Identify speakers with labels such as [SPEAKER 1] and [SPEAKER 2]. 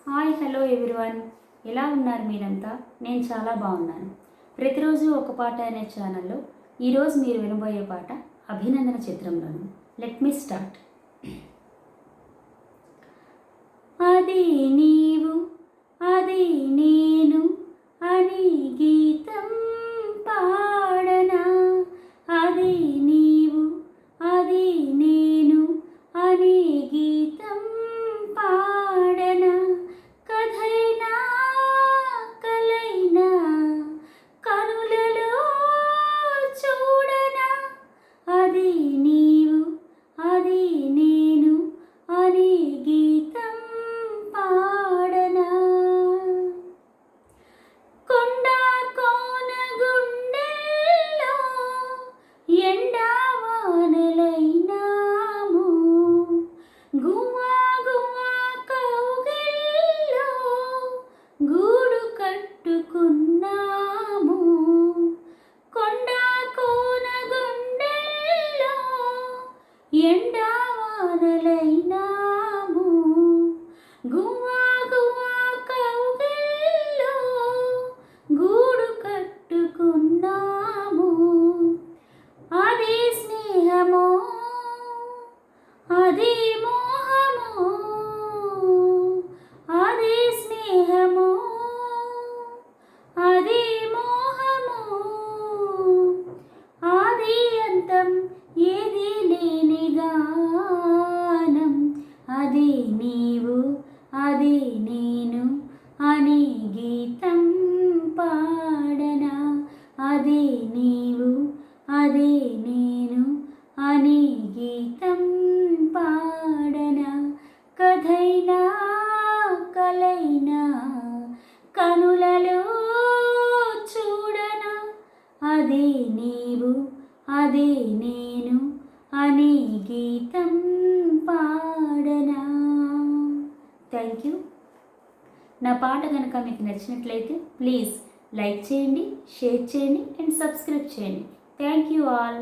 [SPEAKER 1] Hi hello everyone, ఎలా ఉన్నారు మీరంతా? నేను చాలా బాగున్నాను. ప్రతిరోజు ఒక పాట అనే ఛానల్లో ఈరోజు మీరు వినబోయే పాట అభినందన చిత్రంలోను. Let me start. అది నీవు అది నేను అని గీతం పాడనా, అది నీవు అది నేను అని గీతం పాడనా, కథైనా కలైనా కనులలో చూడనా, అది నీవు అది నేను అని గీతం పాడనా. కొండ కోన గుండెల్లో ఎండా వానలైనాము, గువ్వా గువ్వా కౌగిల్లో గూడు కట్టుకున్నాము. కొండ కోన గుండెల్లో ఎండా వానలైనాము, గువ్వా గువ్వా కౌగిల్లో గూడు కట్టుకున్నాము. అది స్నేహమో అది మోహమో, అది స్నేహమో అది మోహమో, ఆది అంతం ఏది లేని గానం, అది నీవు అది నేను అని గీతం పాడనా, అది నీవు అది నేను అని గీతం పాడనా, కథైనా కలైనా కనులలో చూడనా, అది నీవు అది నేను అని గీతం పాడనా. Thank you. నా పాట కనుక మీకు నచ్చినట్లయితే ప్లీజ్ లైక్ చేయండి, షేర్ చేయండి అండ్ సబ్స్క్రైబ్ చేయండి. Thank you all.